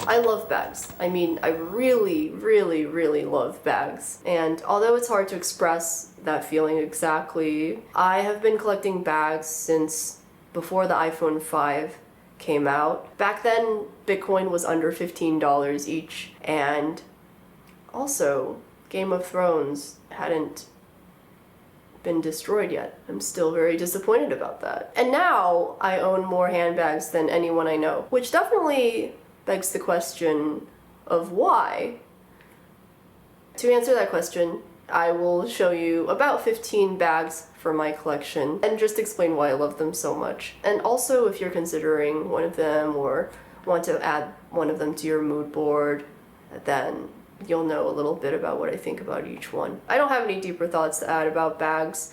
I love bags. I mean, I really, really, really love bags. And although it's hard to express that feeling exactly, I have been collecting bags since before the iPhone 5 came out. Back then, Bitcoin was under $15 each, and also, Game of Thrones hadn't been destroyed yet. I'm still very disappointed about that. And now I own more handbags than anyone I know, which definitely begs the question of why. To answer that question, I will show you about 15 bags for my collection and just explain why I love them so much. And also, if you're considering one of them or want to add one of them to your mood board, then you'll know a little bit about what I think about each one. I don't have any deeper thoughts to add about bags,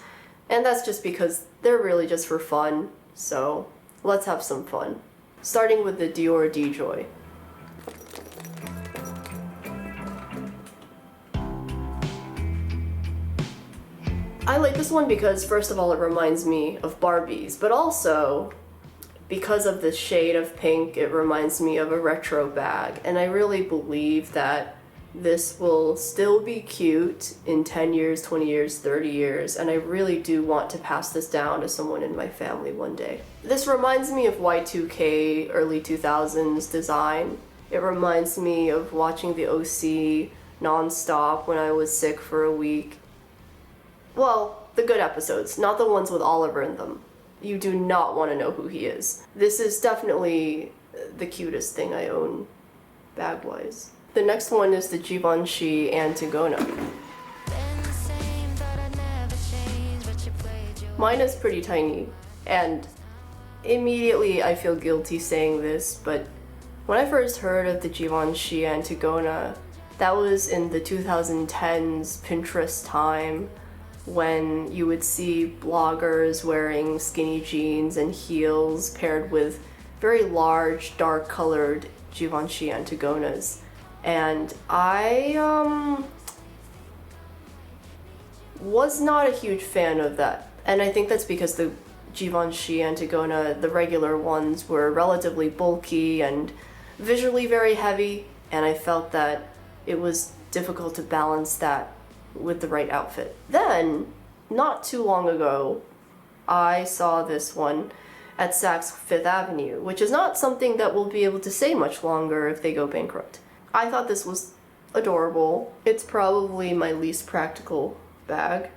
and that's just because they're really just for fun, so let's have some fun. Starting with the Dior DJoy. I like this one because, first of all, it reminds me of Barbies, but also, because of the shade of pink, it reminds me of a retro bag, and I really believe that this will still be cute in 10 years, 20 years, 30 years, and I really do want to pass this down to someone in my family one day. This reminds me of Y2K, early 2000s design. It reminds me of watching the OC non-stop when I was sick for a week. Well, the good episodes, not the ones with Oliver in them. You do not want to know who he is. This is definitely the cutest thing I own bag-wise. The next one is the Givenchy Antigona. Mine is pretty tiny, and immediately I feel guilty saying this, but when I first heard of the Givenchy Antigona, that was in the 2010s Pinterest time, when you would see bloggers wearing skinny jeans and heels paired with very large, dark-colored Givenchy Antigonas. And I was not a huge fan of that. And I think that's because the Givenchy Antigona, the regular ones, were relatively bulky and visually very heavy, and I felt that it was difficult to balance that with the right outfit. Then, not too long ago, I saw this one at Saks Fifth Avenue, which is not something that we'll be able to say much longer if they go bankrupt. I thought this was adorable. It's probably my least practical bag,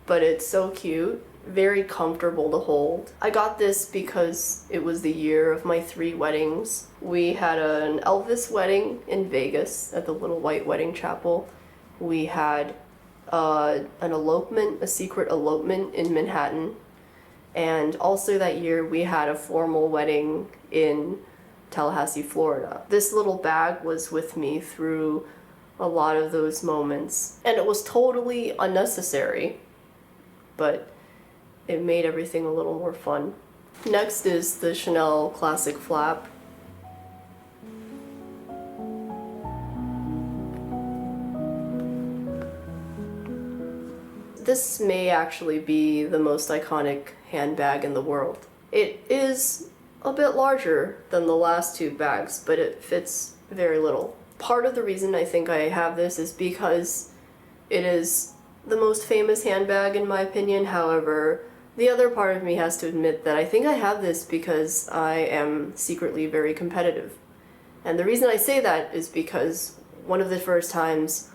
but it's so cute, very comfortable to hold. I got this because it was the year of my 3 weddings. We had an Elvis wedding in Vegas at the Little White Wedding Chapel. We had an elopement, a secret elopement in Manhattan. And also that year we had a formal wedding in Tallahassee, Florida. This little bag was with me through a lot of those moments. And it was totally unnecessary, but it made everything a little more fun. Next is the Chanel Classic Flap. This may actually be the most iconic handbag in the world. It is a bit larger than the last 2 bags, but it fits very little. Part of the reason I think I have this is because it is the most famous handbag in my opinion. However, the other part of me has to admit that I think I have this because I am secretly very competitive. And the reason I say that is because one of the first times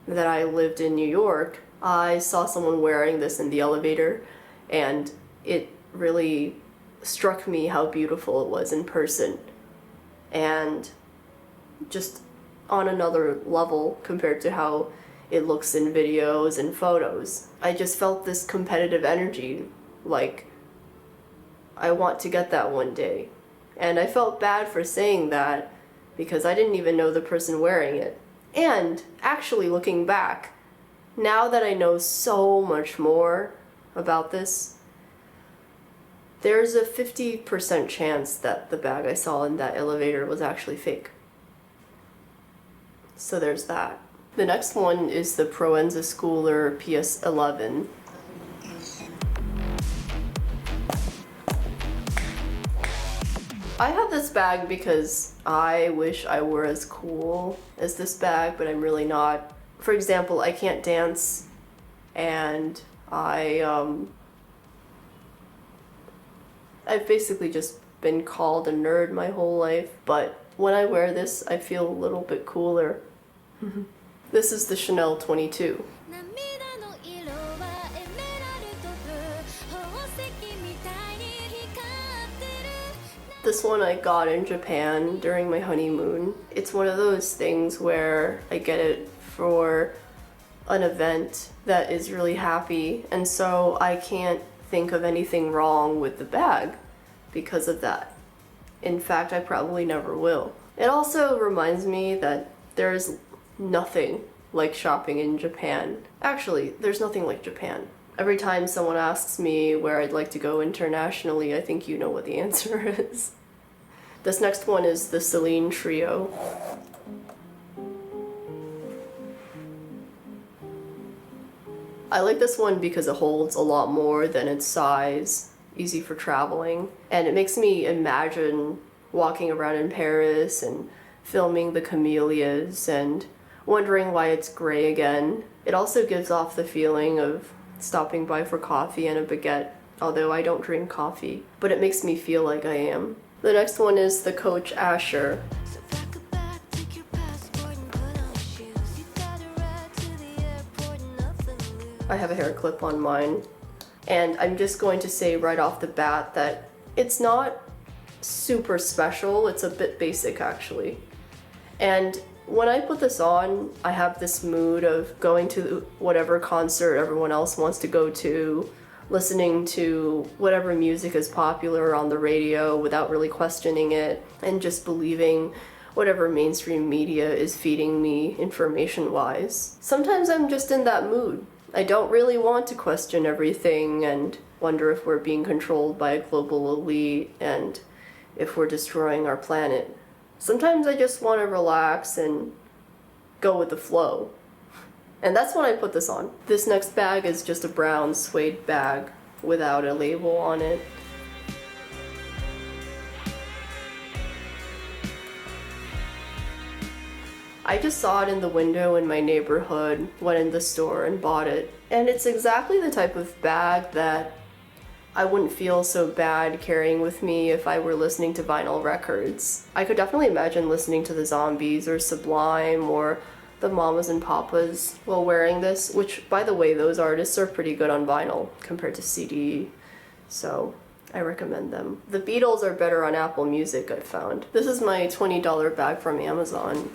that I lived in New York, I saw someone wearing this in the elevator, and it really struck me how beautiful it was in person, and just on another level compared to how it looks in videos and photos. I just felt this competitive energy, like I want to get that one day. And I felt bad for saying that because I didn't even know the person wearing it. And actually looking back, now that I know so much more about this, there's a 50% chance that the bag I saw in that elevator was actually fake. So there's that. The next one is the Proenza Schouler PS11. I have this bag because I wish I were as cool as this bag, but I'm really not. For example, I can't dance, and I've basically just been called a nerd my whole life, but when I wear this, I feel a little bit cooler. This is the Chanel 22. This one I got in Japan during my honeymoon. It's one of those things where I get it for an event that is really happy, and so I can't think of anything wrong with the bag because of that. In fact, I probably never will. It also reminds me that there's nothing like shopping in Japan. Actually, there's nothing like Japan. Every time someone asks me where I'd like to go internationally, I think you know what the answer is. This next one is the Celine Trio. I like this one because it holds a lot more than its size, easy for traveling, and it makes me imagine walking around in Paris and filming the camellias and wondering why it's gray again. It also gives off the feeling of stopping by for coffee and a baguette, although I don't drink coffee, but it makes me feel like I am. The next one is the Coach Asher. I have a hair clip on mine, and I'm just going to say right off the bat that it's not super special, it's a bit basic actually. And when I put this on, I have this mood of going to whatever concert everyone else wants to go to, listening to whatever music is popular on the radio without really questioning it, and just believing whatever mainstream media is feeding me information-wise. Sometimes I'm just in that mood. I don't really want to question everything and wonder if we're being controlled by a global elite and if we're destroying our planet. Sometimes I just want to relax and go with the flow. And that's when I put this on. This next bag is just a brown suede bag without a label on it. I just saw it in the window in my neighborhood, went in the store and bought it. And it's exactly the type of bag that I wouldn't feel so bad carrying with me if I were listening to vinyl records. I could definitely imagine listening to the Zombies or Sublime or the Mamas and Papas while wearing this, which, by the way, those artists are pretty good on vinyl compared to CD, so I recommend them. The Beatles are better on Apple Music, I've found. This is my $20 bag from Amazon.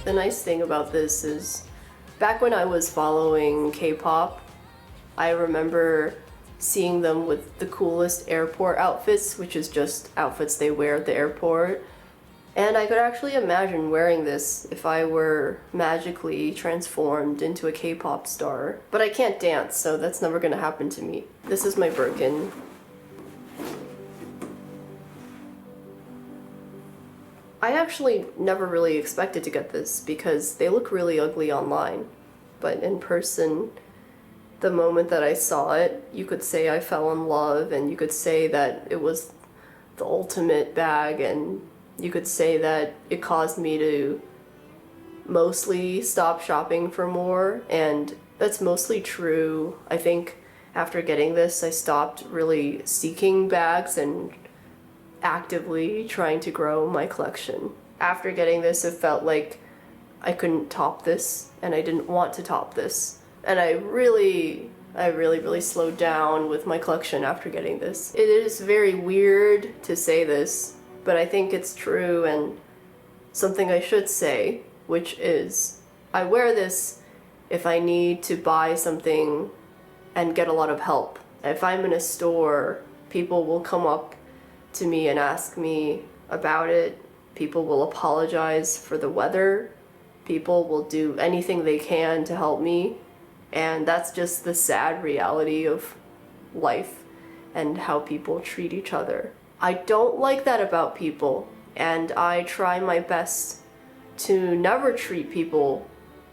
The nice thing about this is, back when I was following K-pop, I remember seeing them with the coolest airport outfits, which is just outfits they wear at the airport. And I could actually imagine wearing this if I were magically transformed into a K-pop star. But I can't dance, so that's never gonna happen to me. This is my Birkin. I actually never really expected to get this because they look really ugly online. But in person, the moment that I saw it, you could say I fell in love, and you could say that it was the ultimate bag, and you could say that it caused me to mostly stop shopping for more, and that's mostly true. I think after getting this, I stopped really seeking bags and actively trying to grow my collection. After getting this, it felt like I couldn't top this, and I didn't want to top this. And I really slowed down with my collection after getting this. It is very weird to say this, but I think it's true and something I should say, which is I wear this if I need to buy something and get a lot of help. If I'm in a store, people will come up to me and ask me about it. People will apologize for the weather. People will do anything they can to help me. And that's just the sad reality of life and how people treat each other. I don't like that about people, and I try my best to never treat people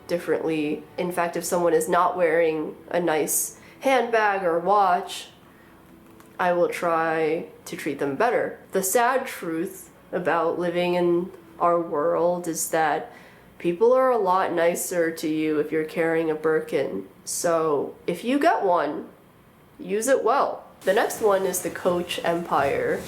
differently. In fact, if someone is not wearing a nice handbag or watch, I will try to treat them better. The sad truth about living in our world is that people are a lot nicer to you if you're carrying a Birkin. So if you get one, use it well. The next one is the Coach Empire.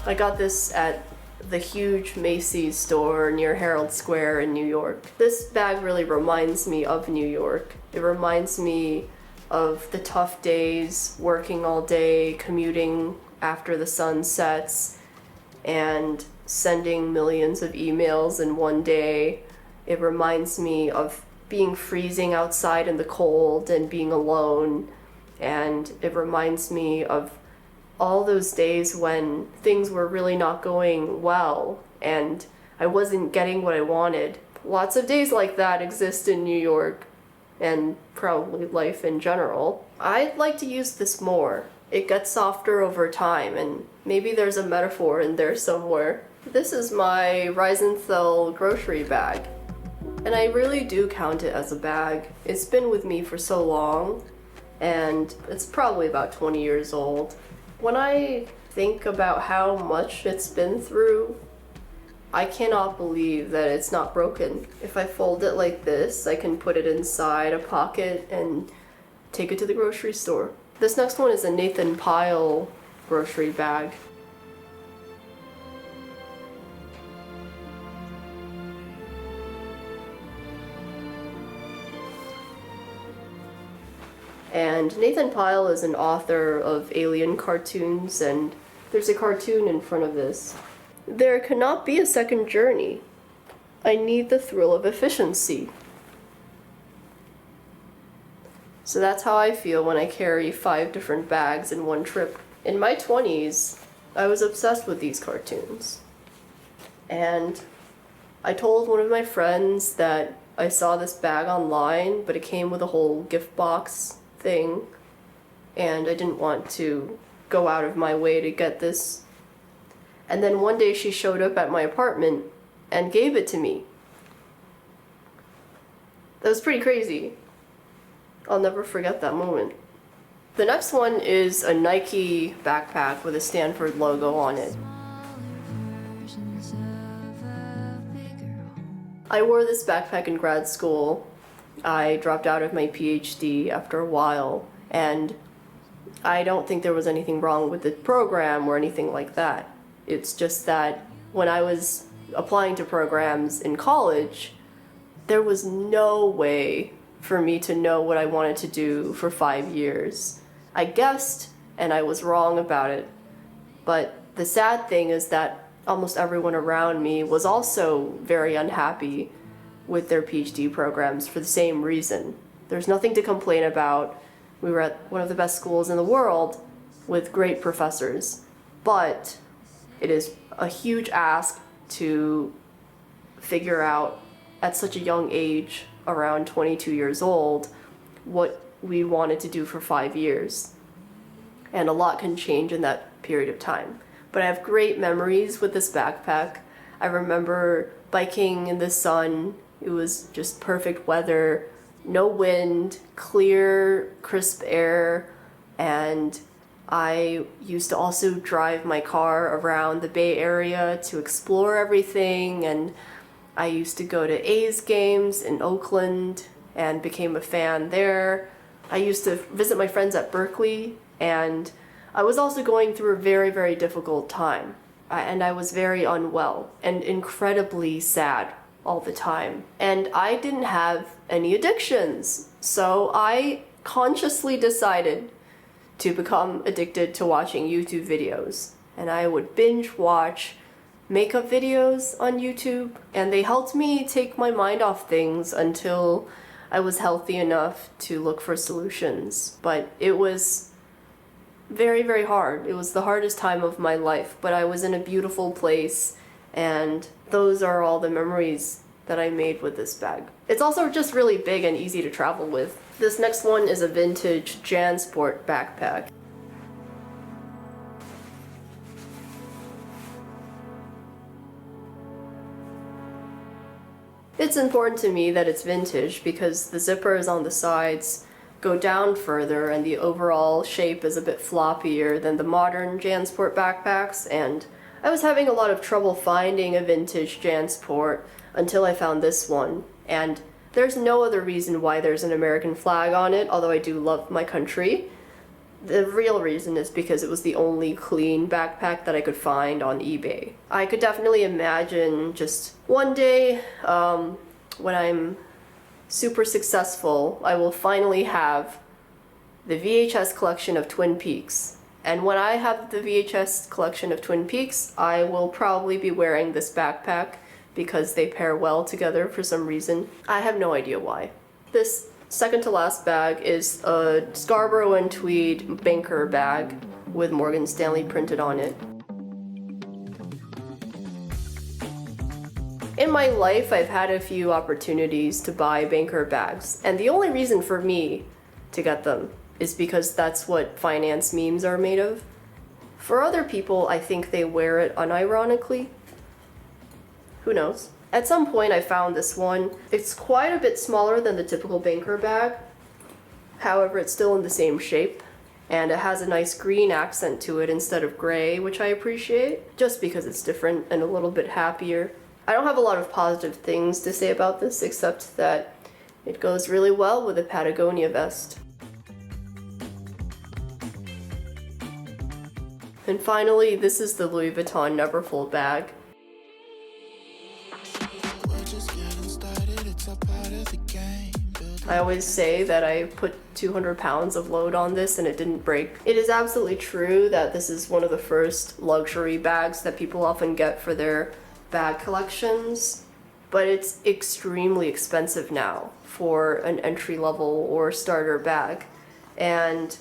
I got this at the huge Macy's store near Herald Square in New York. This bag really reminds me of New York. It reminds me of the tough days, working all day, commuting after the sun sets, and sending millions of emails in one day. It reminds me of being freezing outside in the cold and being alone. And it reminds me of all those days when things were really not going well and I wasn't getting what I wanted. Lots of days like that exist in New York and probably life in general. I'd like to use this more. It gets softer over time, and maybe there's a metaphor in there somewhere. This is my Reisenthal grocery bag, and I really do count it as a bag. It's been with me for so long, and it's probably about 20 years old. When I think about how much it's been through, I cannot believe that it's not broken. If I fold it like this, I can put it inside a pocket and take it to the grocery store. This next one is a Nathan Pyle grocery bag. And Nathan Pyle is an author of Alien cartoons, and there's a cartoon in front of this. There cannot be a second journey. I need the thrill of efficiency. So that's how I feel when I carry 5 different bags in one trip. In my 20s, I was obsessed with these cartoons. And I told one of my friends that I saw this bag online, but it came with a whole gift box thing, and I didn't want to go out of my way to get this. And then one day she showed up at my apartment and gave it to me. That was pretty crazy. I'll never forget that moment. The next one is a Nike backpack with a Stanford logo on it. I wore this backpack in grad school. I dropped out of my PhD after a while, and I don't think there was anything wrong with the program or anything like that. It's just that when I was applying to programs in college, there was no way for me to know what I wanted to do for 5 years. I guessed, and I was wrong about it. But the sad thing is that almost everyone around me was also very unhappy with their PhD programs for the same reason. There's nothing to complain about. We were at one of the best schools in the world with great professors. But it is a huge ask to figure out at such a young age, around 22 years old, what we wanted to do for 5 years. And a lot can change in that period of time. But I have great memories with this backpack. I remember biking in the sun. It was just perfect weather, no wind, clear, crisp air, and I used to also drive my car around the Bay Area to explore everything, and I used to go to A's games in Oakland and became a fan there. I used to visit my friends at Berkeley, and I was also going through a very, very difficult time. And I was very unwell and incredibly sad all the time. And I didn't have any addictions. So I consciously decided to become addicted to watching YouTube videos. And I would binge watch makeup videos on YouTube, and they helped me take my mind off things until I was healthy enough to look for solutions. But it was very, very hard. It was the hardest time of my life, but I was in a beautiful place, and those are all the memories that I made with this bag. It's also just really big and easy to travel with. This next one is a vintage JanSport backpack. It's important to me that it's vintage because the zippers on the sides go down further and the overall shape is a bit floppier than the modern JanSport backpacks, and I was having a lot of trouble finding a vintage JanSport until I found this one. And there's no other reason why there's an American flag on it, although I do love my country. The real reason is because it was the only clean backpack that I could find on eBay. I could definitely imagine just one day, when I'm super successful, I will finally have the VHS collection of Twin Peaks. And when I have the VHS collection of Twin Peaks, I will probably be wearing this backpack because they pair well together for some reason. I have no idea why. This second to last bag is a Scarborough and Tweed banker bag with Morgan Stanley printed on it. In my life, I've had a few opportunities to buy banker bags, and the only reason for me to get them is because that's what finance memes are made of. For other people, I think they wear it unironically. Who knows? At some point I found this one. It's quite a bit smaller than the typical banker bag. However, it's still in the same shape, and it has a nice green accent to it instead of gray, which I appreciate, just because it's different and a little bit happier. I don't have a lot of positive things to say about this, except that it goes really well with a Patagonia vest. And finally, this is the Louis Vuitton Neverfull bag. I always say that I put 200 pounds of load on this and it didn't break. It is absolutely true that this is one of the first luxury bags that people often get for their bag collections, but it's extremely expensive now for an entry-level or starter bag. And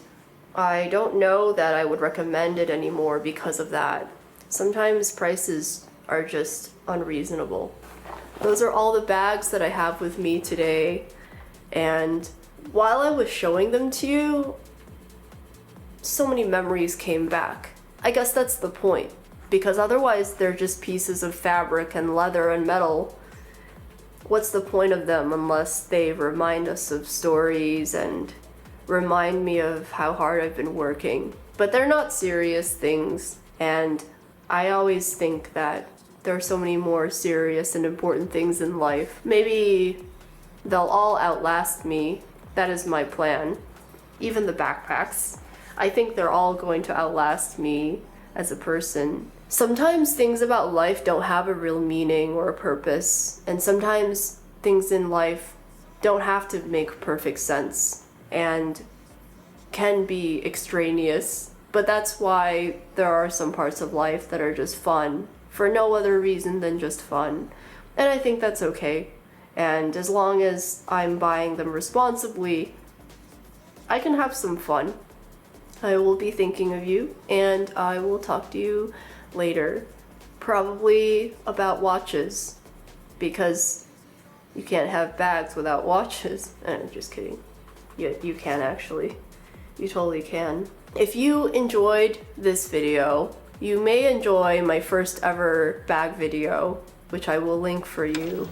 I don't know that I would recommend it anymore because of that. Sometimes prices are just unreasonable. Those are all the bags that I have with me today, and while I was showing them to you, so many memories came back. I guess that's the point, because otherwise they're just pieces of fabric and leather and metal. What's the point of them unless they remind us of stories and remind me of how hard I've been working? But they're not serious things, and I always think that there are so many more serious and important things in life. Maybe they'll all outlast me. That is my plan. Even the backpacks. I think they're all going to outlast me as a person. Sometimes things about life don't have a real meaning or a purpose, and sometimes things in life don't have to make perfect sense and can be extraneous. But that's why there are some parts of life that are just fun, for no other reason than just fun. And I think that's okay. And as long as I'm buying them responsibly, I can have some fun. I will be thinking of you, and I will talk to you later. Probably about watches, because you can't have bags without watches. Just kidding. You can actually. You totally can. If you enjoyed this video, you may enjoy my first ever bag video, which I will link for you